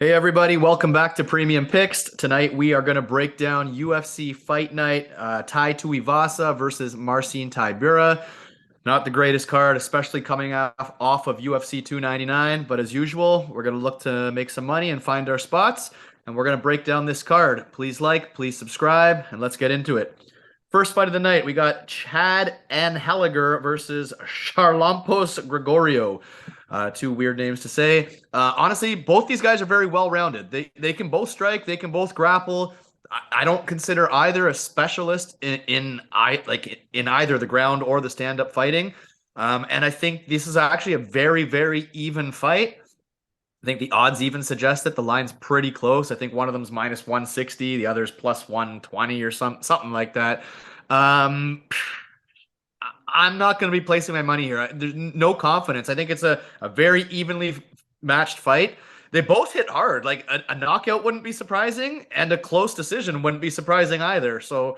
Hey everybody, welcome back to Premium Picks. Tonight we are going to break down UFC Fight Night, Tuivasa versus Marcin Tybura. Not the greatest card, especially coming off of UFC 299, but as usual, we're going to look to make some money and find our spots, and we're going to break down this card. Please like, please subscribe, and let's get into it. First fight of the night, we got Chad Anheliger versus Charlampos Grigoriou. Two weird names to say. Honestly, both these guys are very well rounded. They can both strike. They can both grapple. I don't consider either a specialist in either the ground or the stand up fighting. And I think this is actually a very even fight. I think the odds even suggest that the line's pretty close. I think one of them's minus 160, the other's plus 120 or something like that. I'm not going to be placing my money here. There's no confidence. I think it's a very evenly matched fight. They both hit hard. Like a knockout wouldn't be surprising, and a close decision wouldn't be surprising either. So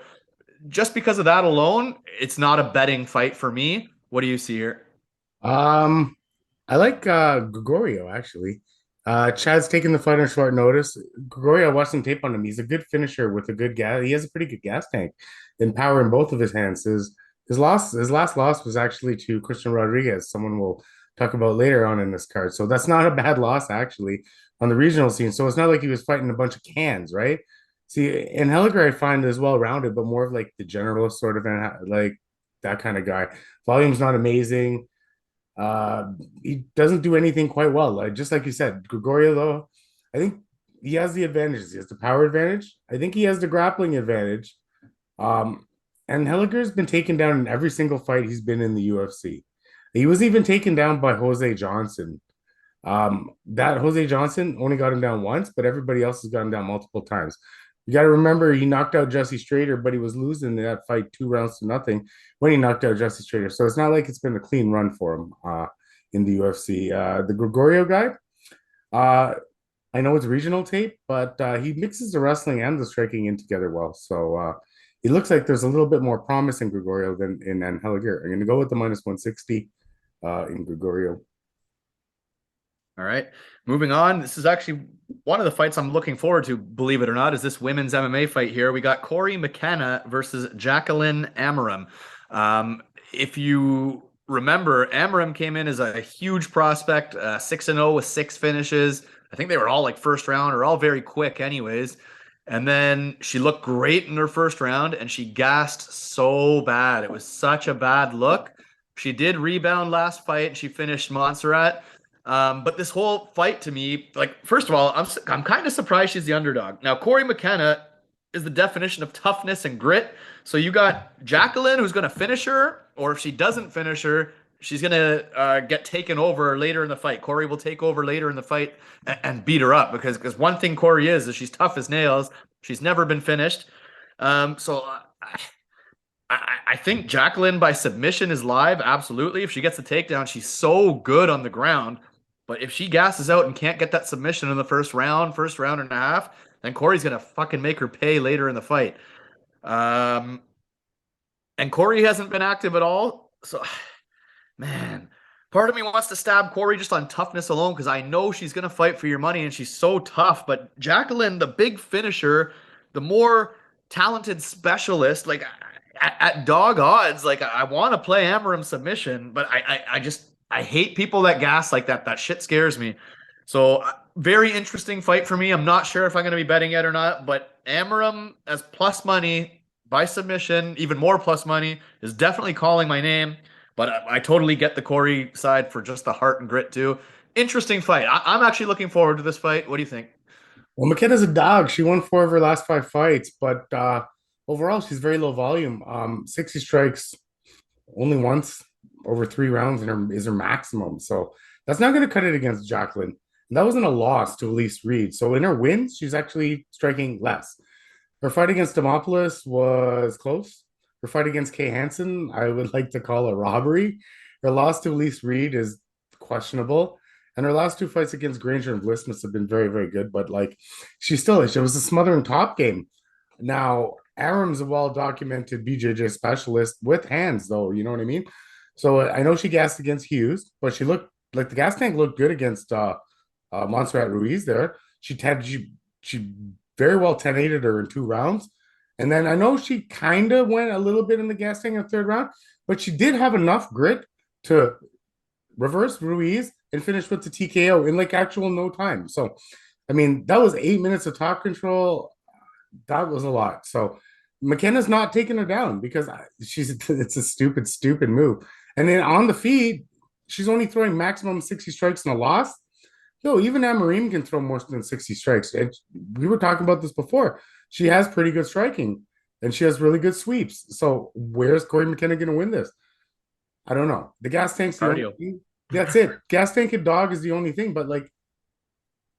just because of that alone, it's not a betting fight for me. What do you see here? Um, I like Grigoriou actually. Chad's taking the fight on short notice. Grigoriou, I watched some tape on him. He's a good finisher with a good gas. He has a pretty good gas tank and power in both of his hands. His last loss was actually to Christian Rodriguez, someone we'll talk about later on in this card. So that's not a bad loss actually on the regional scene. So it's not like he was fighting a bunch of cans, right? See, and Helliger I find is well rounded, but more of like the generalist sort of like that kind of guy. Volume's not amazing. He doesn't do anything quite well. Like just like you said, Grigoriou though, I think he has the advantages. He has the power advantage. I think he has the grappling advantage. Um, and Helliger's been taken down in every single fight he's been in the UFC. He was even taken down by Jose Johnson. That Jose Johnson only got him down once, but everybody else has gotten down multiple times. You got to remember he knocked out Jesse Strader, but he was losing that fight 2 rounds to nothing when he knocked out Jesse Strader. So it's not like it's been a clean run for him in the UFC. The Grigoriou guy, uh, I know it's regional tape, but he mixes the wrestling and the striking in together well. So it looks like there's a little bit more promise in Grigoriou than in Anheliger. I'm going to go with the minus 160 in Grigoriou. All right. Moving on. This is actually one of the fights I'm looking forward to, believe it or not, is this women's MMA fight here. We got Corey Mckenna versus Jacqueline Amorim. If you remember, Amorim came in as a huge prospect, 6-0 with 6 finishes. I think they were all like first round or all very quick, anyways. And then she looked great in her first round and she gassed so bad. It was such a bad look. She did rebound last fight. She finished Montserrat. But this whole fight to me, like, first of all, I'm kind of surprised she's the underdog. Now, Corey Mckenna is the definition of toughness and grit. So you got Jacqueline, who's going to finish her, or if she doesn't finish her, she's going to get taken over later in the fight. Corey will take over later in the fight and beat her up because one thing Corey is she's tough as nails. She's never been finished. So I think Jacqueline by submission is live. Absolutely. If she gets the takedown, she's so good on the ground. But if she gasses out and can't get that submission in the first round and a half, then Corey's gonna fucking make her pay later in the fight. Um, and Corey hasn't been active at all. So, man, part of me wants to stab Corey just on toughness alone because I know she's gonna fight for your money and she's so tough. But Jacqueline, the big finisher, the more talented specialist, like at dog odds, like I want to play Amorim submission, but I just I hate people that gas like that. That shit scares me. So very interesting fight for me. I'm not sure if I'm going to be betting it or not, but Amorim as plus money by submission, even more plus money, is definitely calling my name. But I totally get the Corey side for just the heart and grit too. Interesting fight. I'm actually looking forward to this fight. What do you think? Well, McKenna's a dog. She won 4 of her last 5 fights, but overall, she's very low volume. 60 strikes only once over 3 rounds in her is her maximum. So that's not going to cut it against Jacqueline. And that wasn't a loss to Elise Reed. So in her wins, she's actually striking less. Her fight against Demopoulos was close. Her fight against Kay Hansen, I would like to call a robbery. Her loss to Elise Reed is questionable. And her last 2 fights against Granger and Bliss must have been very good. But like, she still is. It was a smothering top game. Now, Aram's a well documented BJJ specialist with hands, though. You know what I mean? So I know she gassed against Hughes, but she looked like the gas tank looked good against Montserrat Ruiz there. She very well 10-8'd her in 2 rounds. And then I know she kind of went a little bit in the gas tank in the third round, but she did have enough grit to reverse Ruiz and finish with the TKO in like actual no time. So, I mean, that was 8 minutes of top control. That was a lot. So, Mckenna's not taking her down because she's it's a stupid move. And then on the feed, she's only throwing maximum 60 strikes in a loss. Yo, even Amorim can throw more than 60 strikes. And we were talking about this before. She has pretty good striking and she has really good sweeps. So where's Corey McKenna going to win this? I don't know. The gas tank's the only Cardio. thing. That's it. Gas tank and dog is the only thing. But like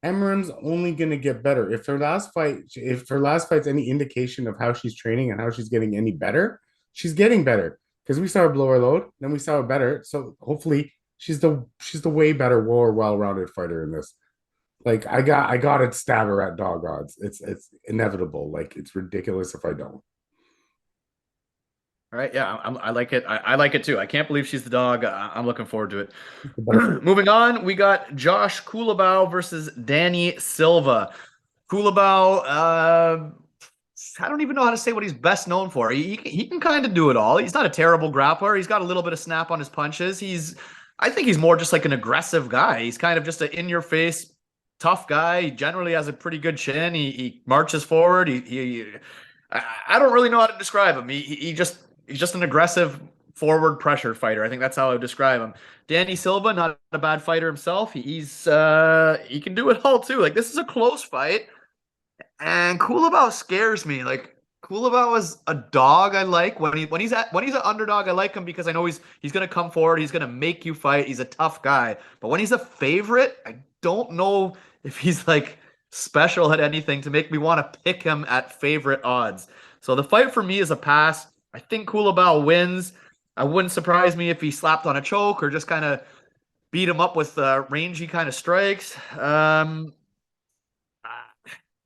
Amorim's only going to get better. If her last fight's any indication of how she's training and how she's getting any better, she's getting better. Because we saw her blow her load, then we saw her better. So hopefully she's the way better, more well-rounded fighter in this. Like I got to stab her at dog odds. It's inevitable. Like it's ridiculous if I don't. All right, yeah, I like it. I like it too. I can't believe she's the dog. I'm looking forward to it. But Moving on, we got Josh Culibao versus Danny Silva. Culibao, I don't even know how to say what he's best known for. He can kind of do it all. He's not a terrible grappler. He's got a little bit of snap on his punches. I think he's more just like an aggressive guy. He's kind of just an in-your-face, tough guy. He generally has a pretty good chin. He marches forward. I don't really know how to describe him. He's just an aggressive forward pressure fighter. I think that's how I would describe him. Danny Silva, not a bad fighter himself. He can do it all too. Like this is a close fight, and Culibao scares me. Like Culibao is a dog I like when he's an underdog. I like him because I know he's gonna come forward. He's gonna make you fight. He's a tough guy. But when he's a favorite, I don't know if he's like special at anything to make me want to pick him at favorite odds. So the fight for me is a pass. I think Culibao wins. I wouldn't surprise me if he slapped on a choke or just kind of beat him up with rangy kind of strikes. I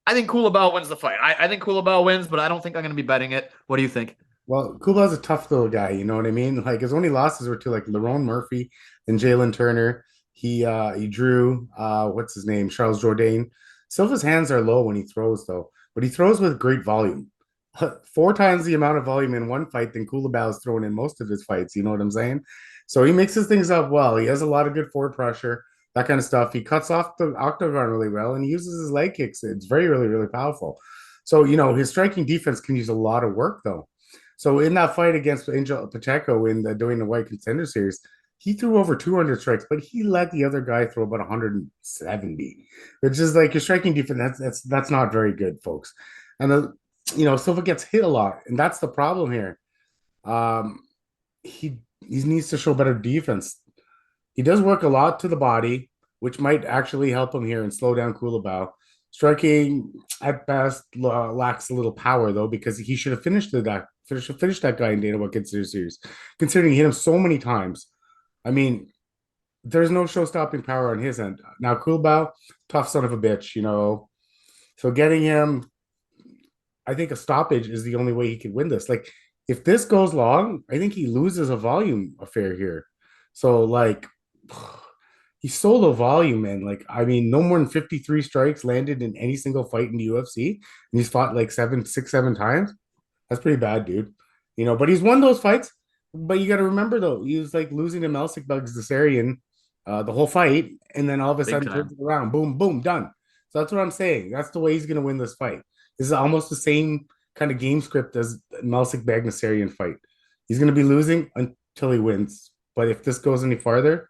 think Culibao wins the fight. I think Culibao wins, but I don't think I'm going to be betting it. What do you think? well, Kuba's a tough little guy, you know what I mean? Like his only losses were to like Lerone Murphy and Jalen Turner. He drew what's his name? Charles Jourdain. Silva's hands are low when he throws though, but he throws with great volume. 4 times the amount of volume in one fight than Kulibao's thrown in most of his fights. You know what I'm saying? So he mixes things up well. He has a lot of good forward pressure, that kind of stuff. He cuts off the octagon really well, and he uses his leg kicks. It's very, really, really powerful. So his striking defense can use a lot of work though. So in that fight against Angel Pacheco during the White Contender Series, he threw over 200 strikes, but he let the other guy throw about 170, which is like your striking defense. That's not very good, folks. And Silva gets hit a lot, and that's the problem here. He needs to show better defense. He does work a lot to the body, which might actually help him here and slow down Culibao. Striking at best lacks a little power though, because he should have finished that guy in Dana White Contender Series, considering he hit him so many times. I mean, there's no show-stopping power on his end. Now Culibao, tough son of a bitch, So getting him, I think a stoppage is the only way he could win this. Like, if this goes long, I think he loses a volume affair here. So, like, he's solo volume, man. Like, I mean, no more than 53 strikes landed in any single fight in the UFC. And he's fought like 7 times. That's pretty bad, dude. But he's won those fights. But you got to remember, though, he was like losing to Melsik Bagdasaryan the whole fight. And then all of a sudden turns it around. Boom, boom, done. So that's what I'm saying. That's the way he's going to win this fight. This is almost the same kind of game script as Melsik Bagdasaryan fight. He's going to be losing until he wins. But if this goes any farther,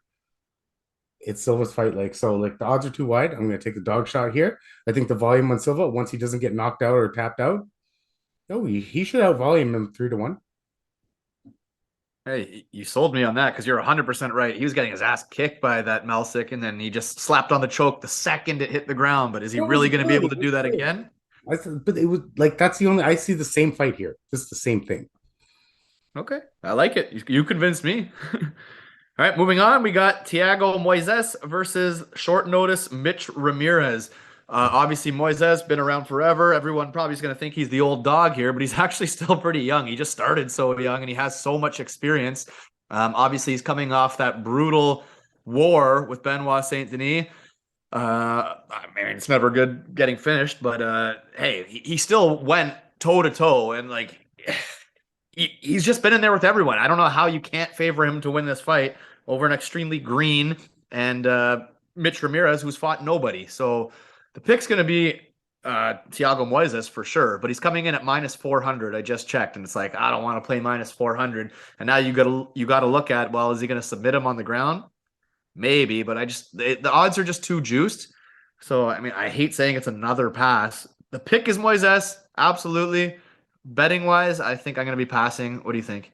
it's Silva's fight. Like the odds are too wide. I'm going to take the dog shot here. I think the volume on Silva, once he doesn't get knocked out or tapped out, no, he should out volume him 3-1. Hey, you sold me on that because you're 100% right. He was getting his ass kicked by that Melsik, and then he just slapped on the choke the second it hit the ground. But is he really going to be able to do that again? But it was like that's the only I see the same fight here. This is the same thing. Okay, I like it. You convinced me. All right, moving on. We got Thiago Moises versus short notice Mitch Ramirez. Obviously, Moises been around forever. Everyone probably is going to think he's the old dog here, but he's actually still pretty young. He just started so young, and he has so much experience. Obviously, he's coming off that brutal war with Benoit Saint Denis. I mean, it's never good getting finished, but hey, he still went toe to toe, and like he's just been in there with everyone. I don't know how you can't favor him to win this fight over an extremely green and Mitch Ramirez, who's fought nobody. So the pick's going to be Thiago Moises for sure, but he's coming in at minus 400. I just checked, and it's like I don't want to play minus 400. And now you got to look at, well, is he going to submit him on the ground? Maybe, but the odds are just too juiced. So I mean, I hate saying it's another pass. The pick is Moises, absolutely. Betting wise, I think I'm going to be passing. What do you think?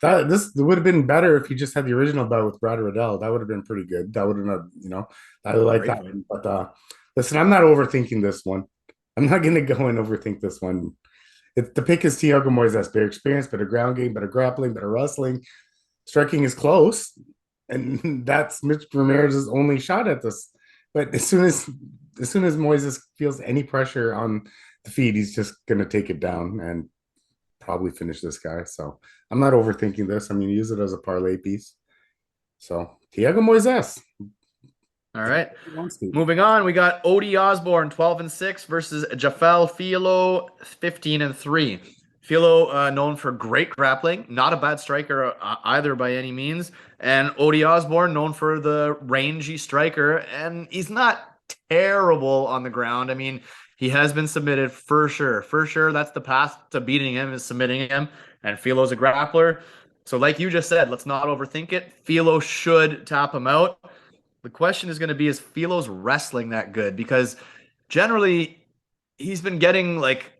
That this would have been better if you just had the original bout with Brad Riddell. That would have been pretty good. That would have not, I like Great that fight. one. But listen, I'm not overthinking this one. I'm not gonna go and overthink this one. The pick is Thiago Moises. Better experience, better ground game, better grappling, better wrestling. Striking is close, and that's Mitch Ramirez's only shot at this. But as soon as Moises feels any pressure on the feet, he's just gonna take it down and probably finish this guy. So I'm not overthinking this. I'm gonna use it as a parlay piece. So Thiago Moises, All right. he wants to. Moving on, we got Odie Osbourne 12-6 versus Jafel Filho 15-3. Filho known for great grappling, not a bad striker either by any means, and Odie Osbourne known for the rangy striker, and he's not terrible on the ground. I mean, he has been submitted for sure. For sure, that's the path to beating him is submitting him, and Filo's a grappler. So like you just said, let's not overthink it. Filo should tap him out. The question is going to be, is Filo's wrestling that good? Because generally he's been getting like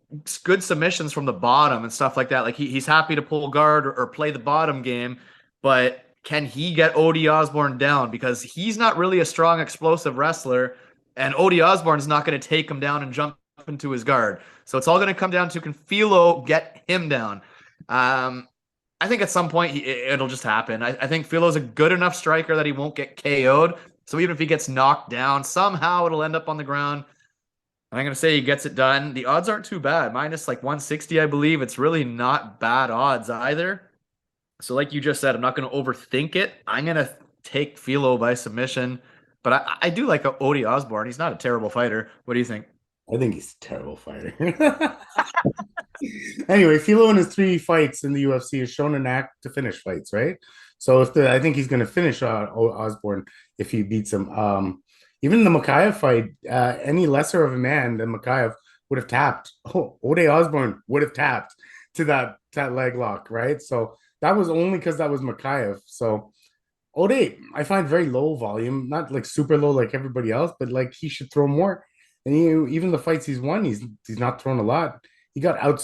good submissions from the bottom and stuff like that. Like he's happy to pull guard or play the bottom game, but can he get Odie Osbourne down? Because he's not really a strong, explosive wrestler, and Odie Osbourne is not going to take him down and jump into his guard. So it's all going to come down to, can Filo get him down? I think at some point it'll just happen. I think Filo's a good enough striker that he won't get KO'd. So even if he gets knocked down, somehow it'll end up on the ground. And I'm going to say he gets it done. The odds aren't too bad. Minus like 160, I believe. It's really not bad odds either. So like you just said, I'm not going to overthink it. I'm going to take Filo by submission. But I do like Odie Osbourne. He's not a terrible fighter. What do you think? I think he's a terrible fighter. Anyway, Filo in his 3 fights in the UFC has shown an act to finish fights, right? So I think he's going to finish Osborne if he beats him. Even the Makayev fight, any lesser of a man than Makayev would have tapped. Oh, Ode Osborne would have tapped to that leg lock, right? So that was only because that was Makayev. So Ode, I find very low volume, not like super low like everybody else, but like he should throw more. And even the fights he's won, he's not thrown a lot. He got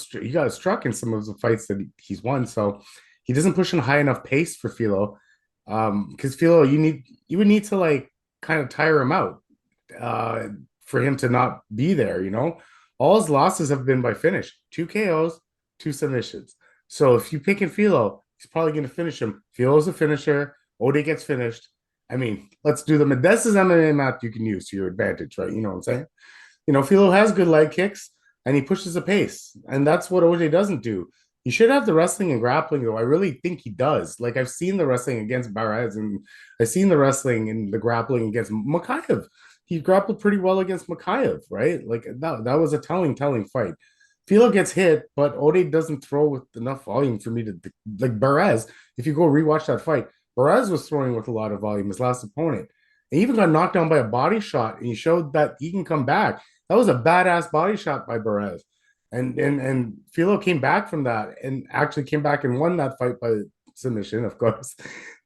struck in some of the fights that he's won. So he doesn't push in high enough pace for Filho. Because Filho, you would need to like kind of tire him out for him to not be there. All his losses have been by finish: 2 KOs, 2 submissions. So if you pick in Filho, he's probably going to finish him. Filo's a finisher. Ode gets finished. I mean, let's do them. This is MMA math you can use to your advantage, right? You know what I'm saying? Filho has good leg kicks and he pushes the pace, and that's what OJ doesn't do. He should have the wrestling and grappling, though. I really think he does. Like I've seen the wrestling against Barberena, and I've seen the wrestling and the grappling against Makayev. He grappled pretty well against Makayev, right? Like that was a telling fight. Filho gets hit, but Ode doesn't throw with enough volume for me to like Barberena. If you go rewatch that fight, Barberena was throwing with a lot of volume, his last opponent. And he even got knocked down by a body shot, and he showed that he can come back. That was a badass body shot by Barberena. And Filho came back from that and actually came back and won that fight by submission, of course.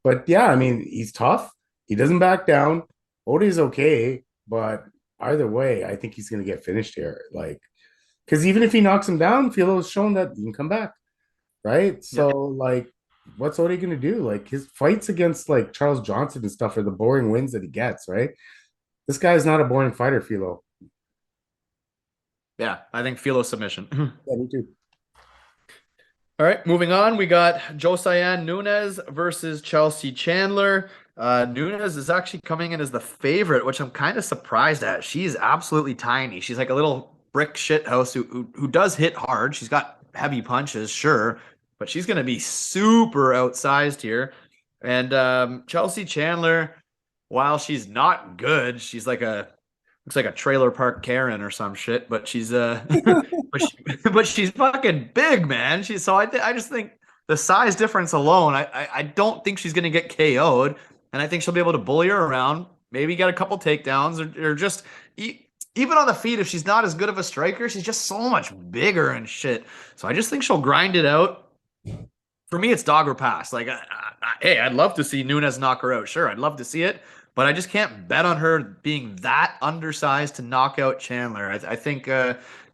But yeah, I mean, he's tough. He doesn't back down. Ode's okay, but either way, I think he's going to get finished here. Like, because even if he knocks him down, Filo's shown that he can come back, right? Yep. So, like, what's Ode going to do? Like, his fights against, like, Charles Johnson and stuff are the boring wins that he gets, right? This guy's not a boring fighter, Filho. Yeah, I think Filo submission. Yeah, me too. All right, moving on. We got Josiane Nunes versus Chelsea Chandler. Nunes is actually coming in as the favorite, which I'm kind of surprised at. She's absolutely tiny. She's like a little brick shit house who does hit hard. She's got heavy punches, sure, but she's going to be super outsized here. And Chelsea Chandler, while she's not good, she's like a looks like a trailer park Karen or some shit, but she's but she's fucking big, man. She's so I just think the size difference alone, I don't think she's gonna get KO'd, and I think she'll be able to bully her around, maybe get a couple takedowns, or just even on the feet. If she's not as good of a striker, she's just so much bigger and shit. So I just think she'll grind it out. For me, it's dog or pass. Like, hey, I'd love to see Nunes knock her out. Sure, I'd love to see it, but I just can't bet on her being that undersized to knock out Chandler. I think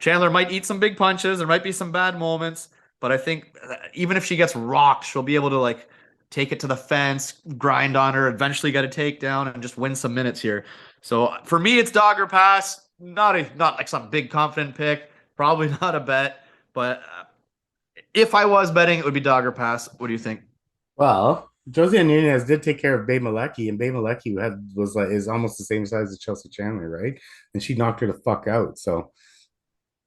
Chandler might eat some big punches. There might be some bad moments, but I think even if she gets rocked, she'll be able to like take it to the fence, grind on her, eventually get a takedown, and just win some minutes here. So for me, it's dog or pass. Not like some big confident pick. Probably not a bet, but if I was betting, it would be dog or pass. What do you think? Well, Josie Nunez did take care of Bay Malecki, and Bay Malecki was like is almost the same size as Chelsea Chandler, right? And she knocked her the fuck out. So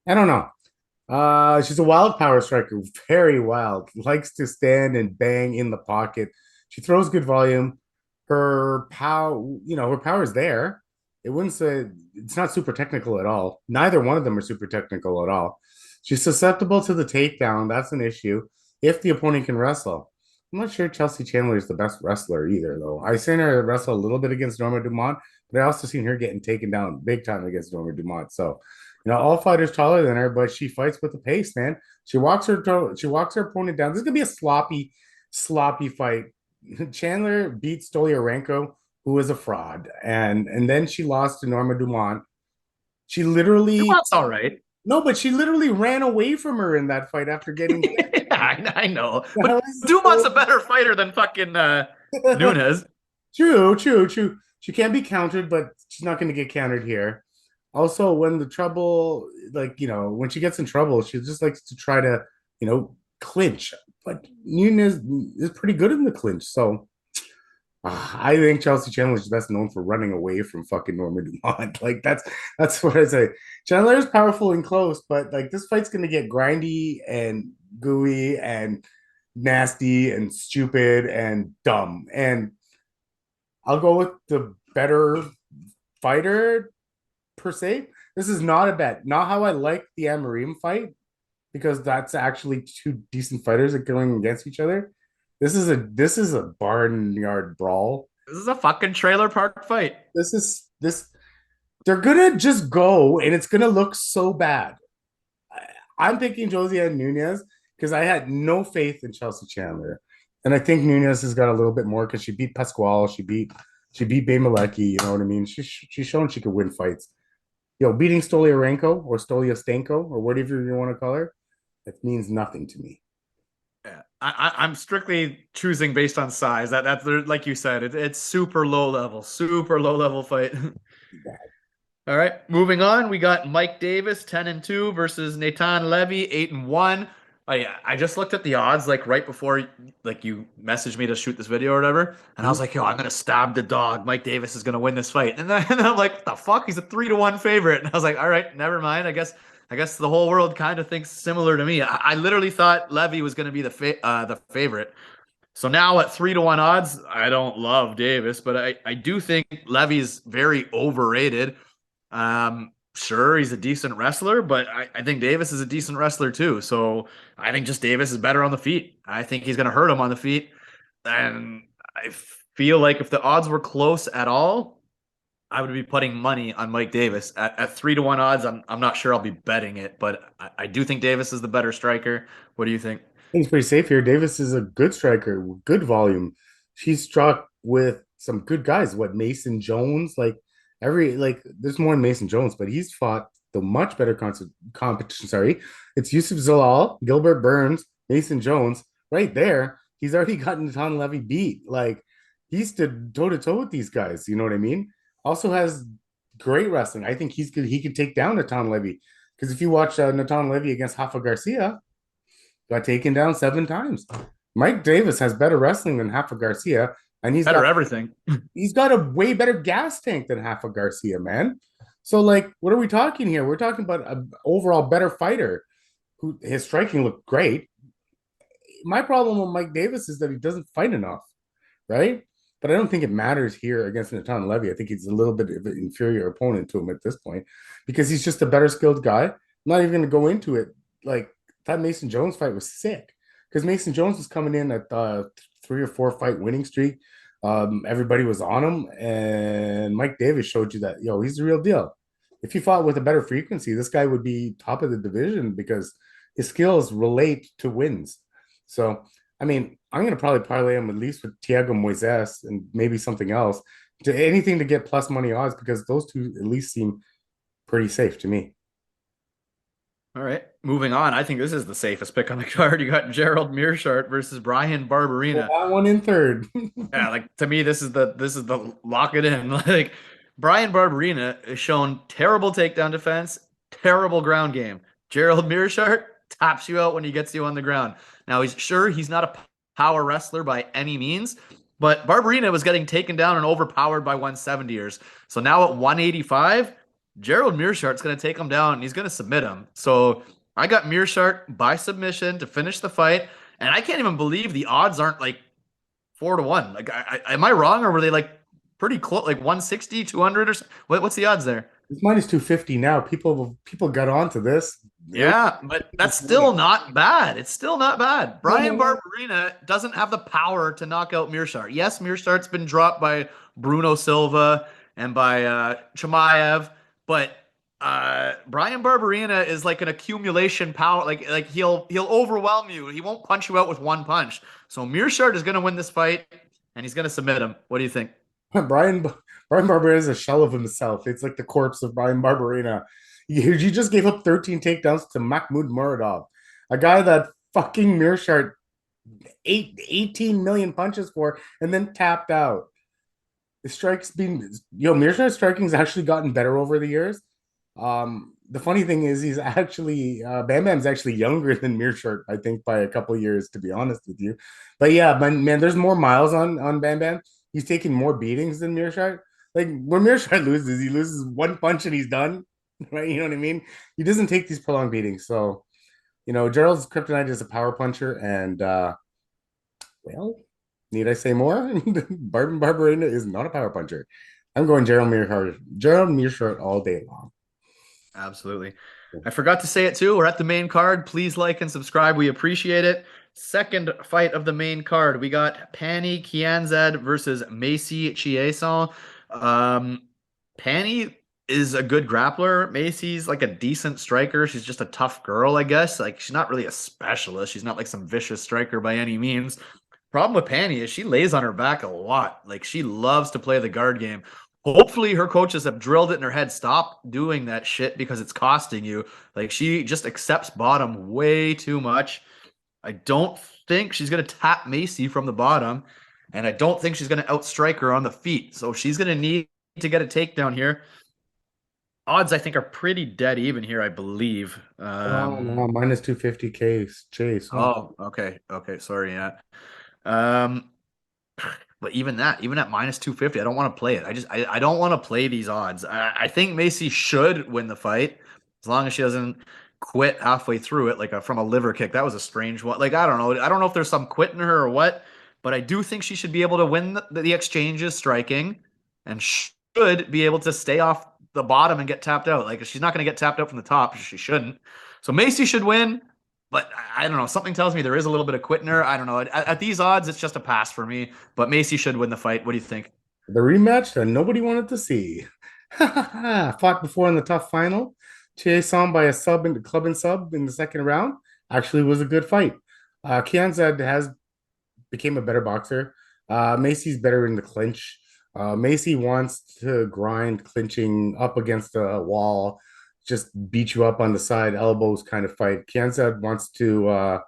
I don't know. She's a wild power striker, very wild. Likes to stand and bang in the pocket. She throws good volume. Her power, her power is there. It wouldn't say it's not super technical at all. Neither one of them are super technical at all. She's susceptible to the takedown. That's an issue if the opponent can wrestle. I'm not sure Chelsea Chandler is the best wrestler either, though. I've seen her wrestle a little bit against Norma Dumont, but I also seen her getting taken down big time against Norma Dumont. So, all fighters taller than her, but she fights with the pace, man. She walks her opponent down. This is gonna be a sloppy fight. Chandler beat Stoliarenko, who is a fraud, and then she lost to Norma Dumont. She literally Dumont's all right. no, but she literally ran away from her in that fight after getting. I know, That but was Dumont's so- a better fighter than fucking Nunes. True. She can be countered, but she's not going to get countered here. Also, when the trouble, when she gets in trouble, she just likes to try to, clinch. But Nunes is pretty good in the clinch. So I think Chelsea Chandler is best known for running away from fucking Norma Dumont. Like that's what I say. Chandler is powerful and close, but like this fight's gonna get grindy and gooey and nasty and stupid and dumb. And I'll go with the better fighter per se. This is not a bet. Not how I like the Amorim fight, because that's actually two decent fighters that going against each other. This is a barnyard brawl. This is a fucking trailer park fight. This they're gonna just go and it's gonna look so bad. I'm picking Josiane Nunez because I had no faith in Chelsea Chandler. And I think Nunez has got a little bit more because she beat Pasquale, she beat Bay Malecki, you know what I mean? She's shown she could win fights. Beating Stoliarenko or Stoliastenko or whatever you want to call her, that means nothing to me. Yeah. I'm strictly choosing based on size. That's like you said, it's super low level fight. All right, moving on. We got Mike Davis 10-2 versus Nathan Levy 8-1. Oh yeah, I just looked at the odds like right before like you messaged me to shoot this video or whatever, and I was like, yo, I'm gonna stab the dog. Mike Davis is gonna win this fight, and then I'm like, what the fuck? He's a 3-1 favorite, and I was like, all right, never mind. I guess the whole world kind of thinks similar to me. I literally thought Levy was gonna be the favorite. So now at 3-1 odds, I don't love Davis, but I do think Levy's very overrated. Sure, he's a decent wrestler, but I think Davis is a decent wrestler too. So I think just Davis is better on the feet. I think he's going to hurt him on the feet. And I feel like if the odds were close at all, I would be putting money on Mike Davis. At 3-1 odds, I'm not sure I'll be betting it, but I do think Davis is the better striker. What do you think? He's pretty safe here. Davis is a good striker, with good volume. She's struck with some good guys. What, Mason Jones? There's more than Mason Jones, but he's fought the much better competition. Sorry, it's Yusuf Zalal, Gilbert Burns, Mason Jones. Right there, he's already gotten Natan Levy beat. Like he stood toe to toe with these guys. You know what I mean? Also has great wrestling. I think he could take down Natan Levy, because if you watch Natan Levy against Rafa Garcia, got taken down 7 times. Mike Davis has better wrestling than Rafa Garcia, and Better everything. he's got a way better gas tank than Rafa Garcia, man. So, like, what are we talking here? We're talking about an overall better fighter who his striking looked great. My problem with Mike Davis is that he doesn't fight enough, right? but I don't think it matters here against Natan Levy. I think he's a little bit of an inferior opponent to him at this point because he's just a better skilled guy. I'm not even going to go into it. Like that Mason Jones fight was sick because Mason Jones was coming in at 3 or 4 fight winning streak. Everybody was on him, and Mike Davis showed you that he's the real deal. If he fought with a better frequency, this guy would be top of the division because his skills relate to wins. So I mean, I'm going to probably parlay him at least with Thiago Moises and maybe something else to anything to get plus money odds because those two at least seem pretty safe to me. All right, moving on. I think this is the safest pick on the card. You got Gerald Meerschardt versus Brian Well, Barberena. that one in third. Yeah, like to me, this is the lock it in. Like Brian Barberena has shown terrible takedown defense, terrible ground game. Gerald Meerschardt taps you out when he gets you on the ground. Now he's not a power wrestler by any means, but Barberena was getting taken down and overpowered by 170ers. So now at 185, Gerald Meerschart's going to take him down and he's going to submit him. So I got Meerschardt by submission to finish the fight, and I can't even believe the odds aren't like 4-1. Like, am I wrong, or were they like pretty close, like 160, 200, or what's the odds there? It's minus 250 now. People got onto this. Yeah, but that's This morning. still not bad. It's still not bad. No, no, Brian no. Barberena doesn't have the power to knock out Meerschardt. Yes, Meerschardt's been dropped by Bruno Silva and by Chimaev, but Brian Barberena is like an accumulation power. Like he'll overwhelm you. He won't punch you out with one punch. So Meerschardt is going to win this fight, and he's going to submit him. What do you think? Brian Brian Barberena is a shell of himself. It's like the corpse of Brian Barberena. You just gave up 13 takedowns to Mahmoud Muradov, a guy that fucking Mearshart 18 million punches for and then tapped out. The strikes been Mearshart striking's actually gotten better over the years. The funny thing is he's actually Bam Bam's actually younger than Mearshart, I think, by a couple of years, to be honest with you. But yeah, man, there's more miles on Bam Bam. He's taking more beatings than Mearshart. Like when Mearshart loses, he loses one punch and he's done. Right? You know what I mean? He doesn't take these prolonged beatings. So, Gerald's kryptonite is a power puncher, and well, need I say more? Barben Barberena is not a power puncher. I'm going Gerald Mearshart all day long. Absolutely. I forgot to say it too. We're at the main card. Please like and subscribe. We appreciate it. Second fight of the main card. We got Pani Kianzad versus Macy Chiasson. Um, Pani is a good grappler. Macy's like a decent striker. She's just a tough girl, I guess. Like she's not really a specialist. She's not like some vicious striker by any means. Problem with Pani is she lays on her back a lot. Like she loves to play the guard game. Hopefully her coaches have drilled it in her head. Stop doing that shit because it's costing you. Like she just accepts bottom way too much. I don't think she's gonna tap Macy from the bottom, and I don't think she's gonna outstrike her on the feet. So she's gonna need to get a takedown here. Odds I think are pretty dead even here, I believe. Oh no, minus 250 case chase. Oh. Oh, okay, sorry, yeah. Um, but even that, even at minus 250, I don't want to play it. I don't want to play these odds. I think Macy should win the fight as long as she doesn't quit halfway through it, like from a liver kick. That was a strange one. Like, I don't know. I don't know if there's some quit in her or what, but I do think she should be able to win the exchanges striking and should be able to stay off the bottom and get tapped out. Like, she's not going to get tapped out from the top. She shouldn't. So Macy should win. But I don't know. Something tells me there is a little bit of quit in her. I don't know. At these odds, it's just a pass for me. But Macy should win the fight. What do you think? The rematch that nobody wanted to see. Fought before in the tough final. Chiasson by a sub in the club and sub in the second round. Actually was a good fight. Kianzad has became a better boxer. Macy's better in the clinch. Macy wants to grind clinching up against a wall, just beat you up on the side, elbows kind of fight. Kianzad wants to,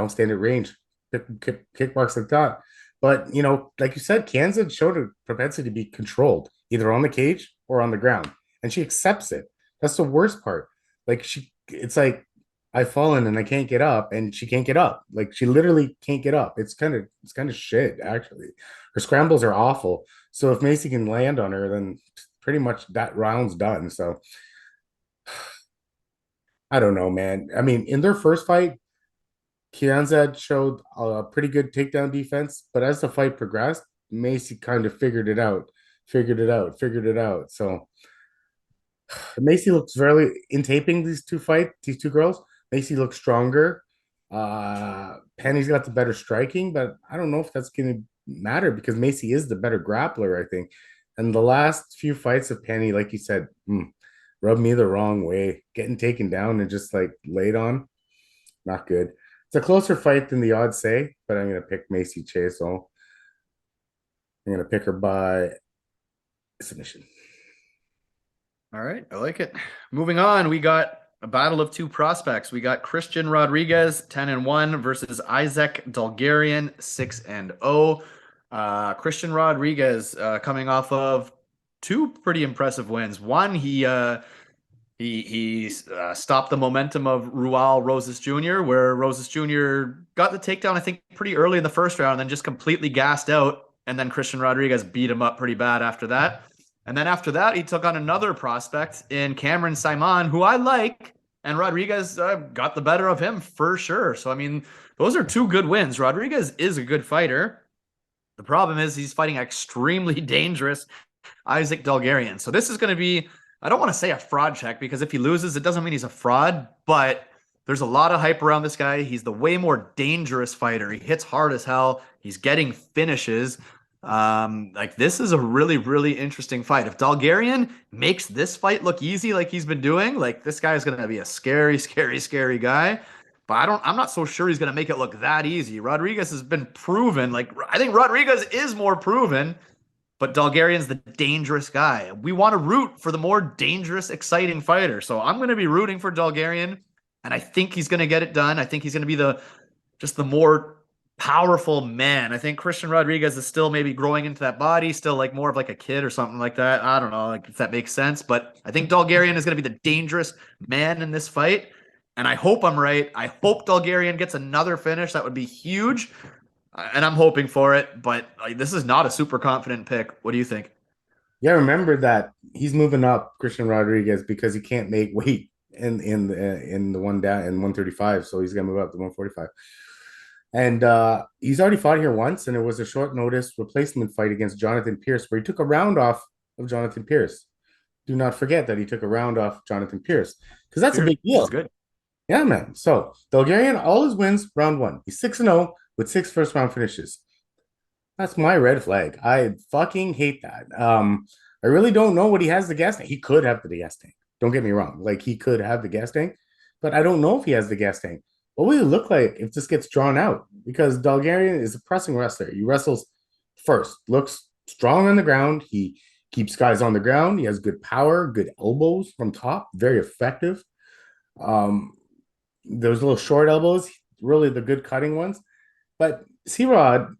stand at range, kickbox like that. But, like you said, Kianzad showed a propensity to be controlled, either on the cage or on the ground. And she accepts it. That's the worst part. It's like, I've fallen and I can't get up, and she can't get up. Like she literally can't get up. It's kind of shit, actually. Her scrambles are awful. So if Macy can land on her, then pretty much that round's done. So I don't know, man. I mean, in their first fight, Kianzad showed a pretty good takedown defense, but as the fight progressed, Macy kind of figured it out. So Macy looks very in taping these two girls. Macy looks stronger. Penny's got the better striking, but I don't know if that's going to matter because Macy is the better grappler, I think. And the last few fights of Penny, like you said, rubbed me the wrong way. Getting taken down and just like laid on, not good. It's a closer fight than the odds say, but I'm going to pick Macy Chiasson. I'm going to pick her by submission. All right, I like it. Moving on, we got a battle of two prospects. We got Christian Rodriguez 10-1 versus Isaac Dulgarian 6-0. Christian Rodriguez coming off of two pretty impressive wins. One, he stopped the momentum of Rual Rosas Jr., where Rosas Jr. got the takedown, I think, pretty early in the first round, and then just completely gassed out. And then Christian Rodriguez beat him up pretty bad after that. And then after that, he took on another prospect in Cameron Simon, who I like, and Rodriguez got the better of him for sure. So, I mean, those are two good wins. Rodriguez is a good fighter. The problem is he's fighting extremely dangerous Isaac Dulgarian. So this is going to be, I don't want to say a fraud check because if he loses, it doesn't mean he's a fraud, but there's a lot of hype around this guy. He's the way more dangerous fighter. He hits hard as hell. He's getting finishes. Like this is a really, really interesting fight. If Dulgarian makes this fight look easy like he's been doing, like this guy is going to be a scary, scary, scary guy. But I'm not so sure he's going to make it look that easy. Rodriguez has been proven. Like I think Rodriguez is more proven, but Dulgarian's the dangerous guy. We want to root for the more dangerous, exciting fighter. So I'm going to be rooting for Dulgarian, and I think he's going to get it done. I think he's going to be the more powerful man. I think Christian Rodriguez is still maybe growing into that body, still like more of like a kid or something like that. I don't know like if that makes sense, but I think Dulgarian is going to be the dangerous man in this fight. And I hope I'm right. I hope Dulgarian gets another finish. That would be huge. And I'm hoping for it, but like, this is not a super confident pick. What do you think? Yeah, remember that he's moving up Christian Rodriguez because he can't make weight in the one down in 135, so he's gonna move up to 145. And he's already fought here once, and it was a short notice replacement fight against Jonathan Pierce, where he took a round off of Jonathan Pierce. Do not forget that he took a round off Jonathan Pierce because that's a big deal. That's good. Yeah, man. So Dulgarian, all his wins, round one. He's 6-0 with 6 first round finishes. That's my red flag. I fucking hate that. I really don't know what he has the gas tank. He could have the gas tank. Don't get me wrong. Like he could have the gas tank, but I don't know if he has the gas tank. What will it look like if this gets drawn out? Because Dulgarian is a pressing wrestler. He wrestles first, looks strong on the ground. He keeps guys on the ground. He has good power, good elbows from top, very effective. Those little short elbows, really the good cutting ones. But C-Rod,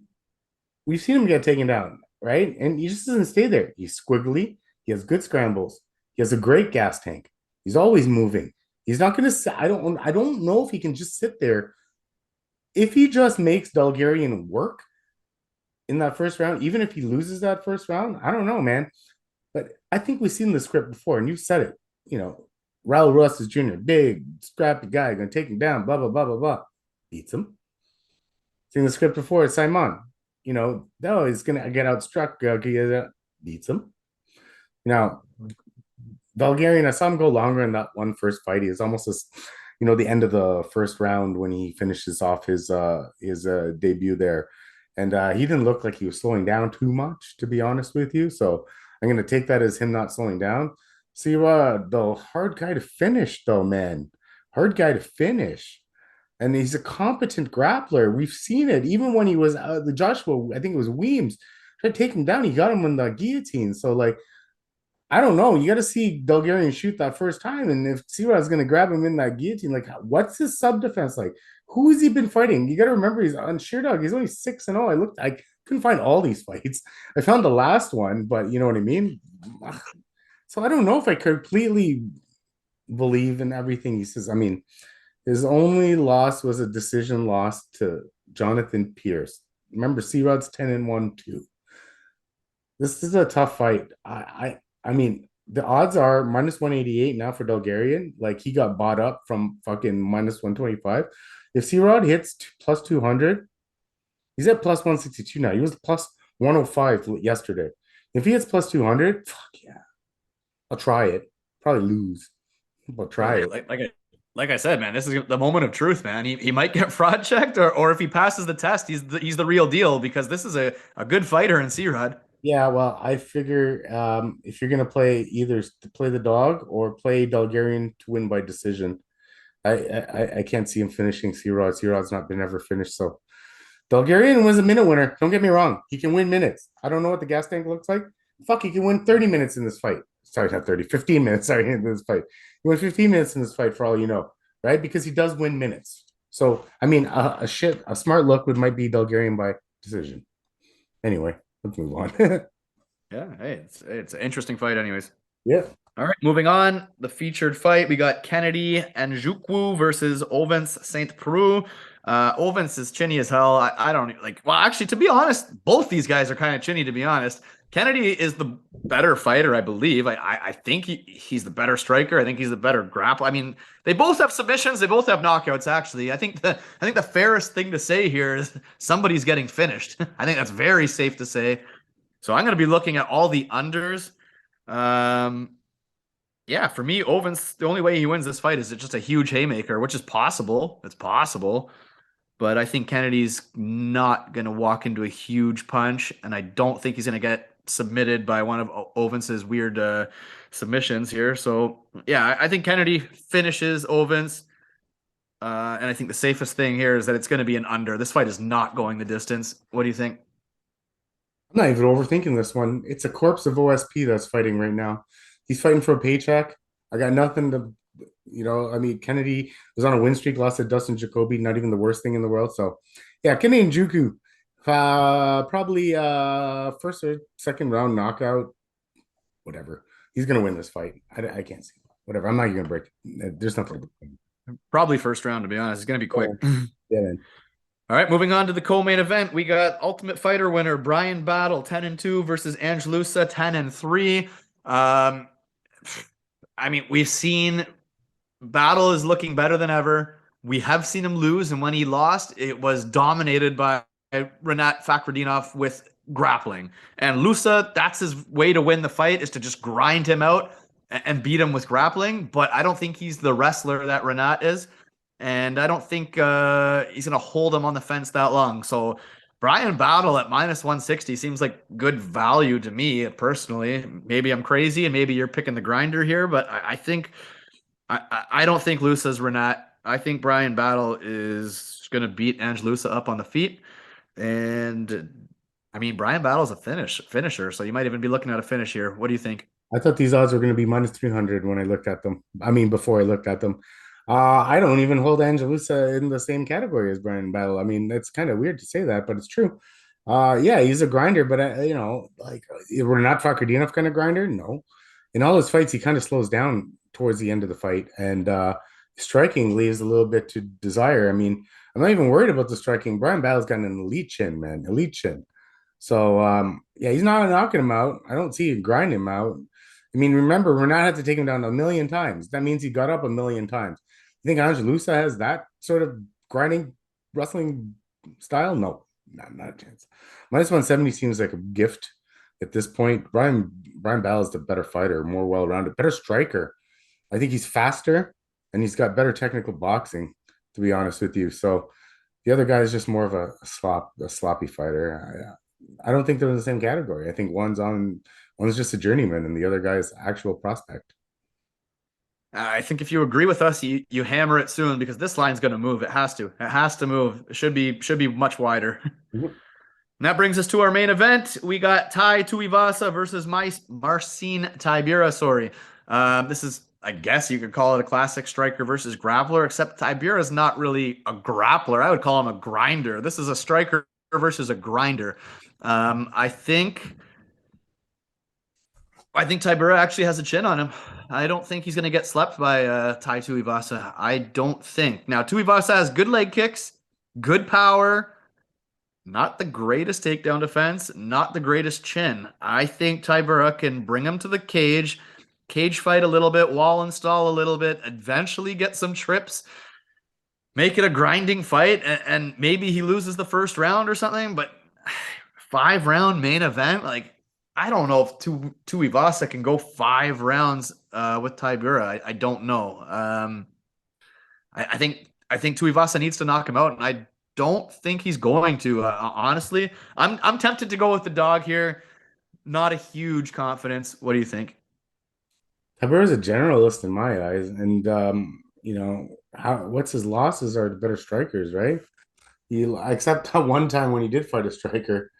we've seen him get taken down, right? And he just doesn't stay there. He's squiggly. He has good scrambles. He has a great gas tank. He's always moving. He's not going to. I don't know if he can just sit there. If he just makes Dulgarian work in that first round, even if he loses that first round, I don't know, man. But I think we've seen the script before, and you said it. You know, Raul Rosas Jr., big, scrappy guy, going to take him down. Blah blah blah blah blah. Beats him. Seen the script before. It's Simon. You know, no, he's going to get outstruck. Beats him. Now, Dulgarian, I saw him go longer in that one first fight. He was almost as, the end of the first round when he finishes off his debut there. And he didn't look like he was slowing down too much, to be honest with you. So I'm going to take that as him not slowing down. See, the hard guy to finish, though, man. Hard guy to finish. And he's a competent grappler. We've seen it. Even when he was the Joshua, I think it was Weems, tried to take him down. He got him in the guillotine. So, like, I don't know. You got to see Dulgarian shoot that first time. And if C-Rod's going to grab him in that guillotine, like, what's his sub defense like? Who has he been fighting? You got to remember he's on Sheerdog. He's only 6-0. I couldn't find all these fights. I found the last one, but you know what I mean? So I don't know if I completely believe in everything he says. I mean, his only loss was a decision loss to Jonathan Pierce. Remember, C-Rod's 10-1 too. This is a tough fight. I mean, the odds are minus 188 now for Dulgarian. Like, he got bought up from fucking minus 125. If C-Rod hits plus 200, he's at plus 162 now. He was plus 105 yesterday. If he hits plus 200, fuck yeah, I'll try it. Probably lose, but try it. Like I said, man, this is the moment of truth, man. He might get fraud checked, or if he passes the test, he's the real deal because this is a good fighter in C-Rod. Yeah, well, I figure if you're gonna play either to play the dog or play Dulgarian to win by decision, I can't see him finishing C-Rod. C-Rod's not been ever finished, so Dulgarian was a minute winner. Don't get me wrong, he can win minutes. I don't know what the gas tank looks like. Fuck, he can win 30 minutes in this fight. Sorry, not 30, 15 minutes. Sorry, in this fight. He won 15 minutes in this fight for all you know, right? Because he does win minutes. So, I mean, a smart look would might be Dulgarian by decision. Anyway, let's move on. Yeah, hey, it's an interesting fight, anyways. Yeah. All right, moving on. The featured fight, we got Kennedy Nzechukwu versus Ovens St Preux. Ovens is chinny as hell. I don't like. Well, actually, to be honest, both these guys are kind of chinny. To be honest, Kennedy is the better fighter, I believe. I think he's the better striker. I think he's the better grappler. I mean, they both have submissions. They both have knockouts. Actually, I think the fairest thing to say here is somebody's getting finished. I think that's very safe to say. So I'm going to be looking at all the unders. Yeah, for me, Ovens, the only way he wins this fight is just a huge haymaker, which is possible. It's possible. But I think Kennedy's not going to walk into a huge punch, and I don't think he's going to get submitted by one of Ovens's weird submissions here. So, yeah, I think Kennedy finishes Ovens. And I think the safest thing here is that it's going to be an under. This fight is not going the distance. What do you think? I'm not even overthinking this one. It's a corpse of OSP that's fighting right now. He's fighting for a paycheck. I got nothing to, I mean, Kennedy was on a win streak, lost to Dustin Jacoby, not even the worst thing in the world. So, yeah, Kennedy and Juku, probably first or second round knockout, whatever. He's going to win this fight. I can't see. Whatever. I'm not even going to break. There's nothing. Probably first round, to be honest. It's going to be quick. Yeah, man. All right, moving on to the co-main event, we got Ultimate Fighter winner Bryan Battle 10-2 versus Angelusa 10-3. I mean, we've seen Battle is looking better than ever. We have seen him lose, and when he lost, it was dominated by Rinat Fakhretdinov with grappling. And Loosa, that's his way to win the fight, is to just grind him out and beat him with grappling. But I don't think he's the wrestler that Rinat is. And I don't think he's going to hold him on the fence that long. So Bryan Battle at minus 160 seems like good value to me personally. Maybe I'm crazy and maybe you're picking the grinder here, but I think I don't think Loosa's Renat. I think Bryan Battle is going to beat Angelusa up on the feet. And I mean, Bryan Battle's a finisher, so you might even be looking at a finish here. What do you think? I thought these odds were going to be minus 300 when I looked at them. I mean, before I looked at them. I don't even hold Angelusa in the same category as Bryan Battle. I mean, it's kind of weird to say that, but it's true. Yeah, he's a grinder, but like we're not Fakhretdinov kind of grinder. No, in all his fights, he kind of slows down towards the end of the fight, and striking leaves a little bit to desire. I mean, I'm not even worried about the striking. Bryan Battle's got an elite chin, man, elite chin. So yeah, he's not knocking him out. I don't see him grinding him out. I mean, remember, Renat had to take him down a million times. That means he got up a million times. You think Angelusa has that sort of grinding wrestling style? No, not a chance. Minus 170 seems like a gift at this point. Bryan Battle is the better fighter, more well-rounded, better striker. I think he's faster and he's got better technical boxing, to be honest with you. So the other guy is just more of a sloppy fighter. I don't think they're in the same category. I think one's just a journeyman and the other guy is actual prospect. I think if you agree with us, you hammer it soon because this line's going to move. It has to. It has to move. It should be much wider. Mhm. And that brings us to our main event. We got Tai Tuivasa versus Marcin Tybura. Sorry. This is, I guess you could call it a classic striker versus grappler, except Tybura is not really a grappler. I would call him a grinder. This is a striker versus a grinder. I think Tybura actually has a chin on him. I don't think he's going to get slept by Tai Tuivasa. I don't think. Now, Tuivasa has good leg kicks, good power, not the greatest takedown defense, not the greatest chin. I think Tybura can bring him to the cage fight a little bit, wall install a little bit, eventually get some trips, make it a grinding fight, and maybe he loses the first round or something. But 5 round main event. Like, I don't know if Tuivasa can go 5 rounds with Tybura. I don't know. I think Tuivasa needs to knock him out, and I don't think he's going to. Honestly, I'm tempted to go with the dog here. Not a huge confidence. What do you think? Tybura is a generalist in my eyes, and how what's his losses are the better strikers, right? He except that one time when he did fight a striker,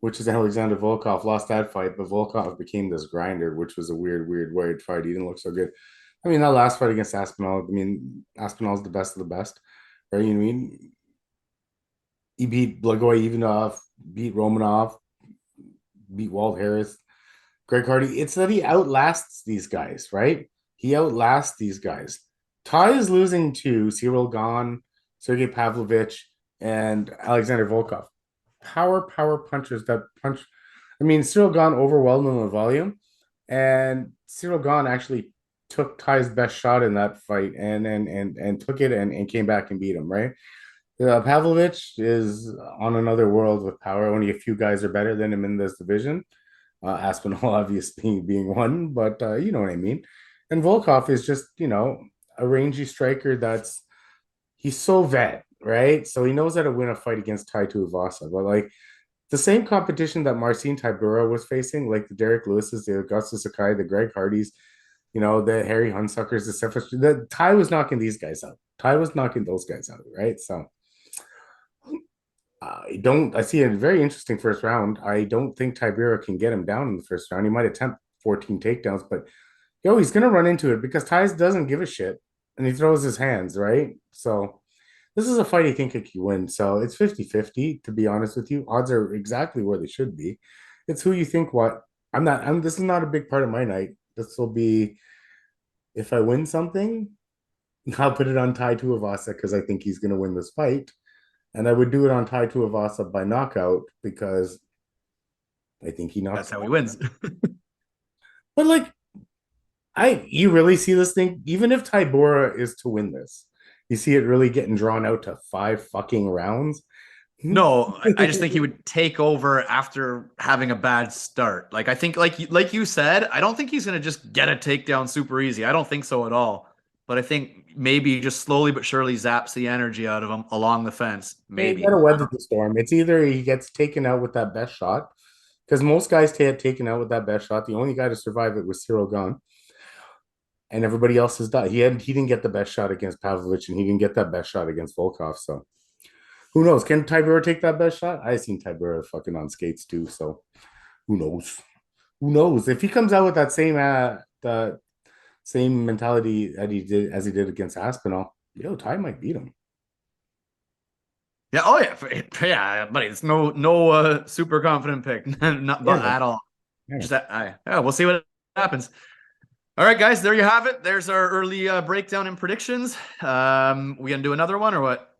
which is Alexander Volkov, lost that fight, but Volkov became this grinder, which was a weird fight. He didn't look so good. I mean, that last fight against Aspinall, I mean, Aspinall's the best of the best, right? You know what I mean? He beat Blagoy Ivanov, beat Romanov, beat Walt Harris, Greg Hardy. It's that he outlasts these guys, right? He outlasts these guys. Ty is losing to Cyril Gahn, Sergey Pavlovich, and Alexander Volkov. Power punchers that punch. I mean, Cyril Gahn overwhelmed him in volume, and Cyril Gahn actually took Ty's best shot in that fight and took it and came back and beat him, right? Pavlovich is on another world with power. Only a few guys are better than him in this division. Aspinall obviously being one, but you know what I mean. And Volkov is just, a rangy striker he's so vet, right? So he knows how to win a fight against Tai Tuivasa. But like the same competition that Marcin Tybura was facing, like the Derek Lewis's, the Augustus Sakai, the Greg Hardys, the Harry Hunsuckers, the stuff. The Ty was knocking these guys out. Ty was knocking those guys out, right? So I see a very interesting first round. I don't think Tybura can get him down in the first round. He might attempt 14 takedowns, but he's gonna run into it because Ty doesn't give a shit and he throws his hands, right? So this is a fight I think he can win. So it's 50-50, to be honest with you. Odds are exactly where they should be. It's who you think what. This is not a big part of my night. This will be if I win something, I'll put it on Tai Tuivasa because I think he's gonna win this fight. And I would do it on Tai Tuivasa by knockout because I think he knocks That's him how he out. wins. But like you really see this thing, even if Tybura is to win this, you see it really getting drawn out to 5 fucking rounds. No, I just think he would take over after having a bad start. Like I think, like you said, I don't think he's gonna just get a takedown super easy. I don't think so at all. But I think maybe he just slowly but surely zaps the energy out of him along the fence. You Maybe. gotta weather the storm. It's either he gets taken out with that best shot, because most guys get taken out with that best shot. The only guy to survive it was Cyril Gahn, and everybody else has died. He didn't get the best shot against Pavlovich, and he didn't get that best shot against Volkov. So who knows? Can Tybura take that best shot? I seen Tybura fucking on skates too. So who knows? Who knows? If he comes out with that the same mentality that he did as he did against Aspinall, Ty might beat him. Yeah. Oh yeah. Yeah, buddy. It's no super confident pick. Not Yeah, at all. yeah. Just yeah. We'll see what happens. All right, guys. There you have it. There's our early breakdown and predictions. We gonna do another one or what?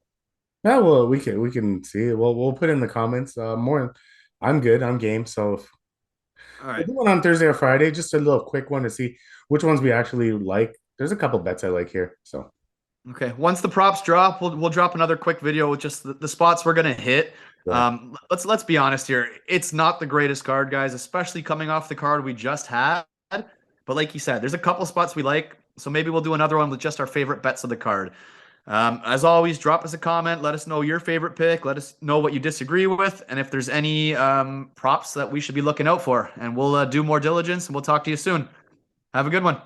Yeah, well, we can see. Well, we'll put in the comments. More, I'm good. I'm game. So All we'll right. do one on Thursday or Friday. Just a little quick one to see which ones we actually like. There's a couple bets I like here. So Okay. Once the props drop, we'll drop another quick video with just the spots we're gonna hit. yeah, Let's be honest here. It's not the greatest card, guys, especially coming off the card we just had. But like you said, there's a couple spots we like, so maybe we'll do another one with just our favorite bets of the card. As always, drop us a comment. Let us know your favorite pick. Let us know what you disagree with, and if there's any props that we should be looking out for. And we'll do more diligence, and we'll talk to you soon. Have a good one.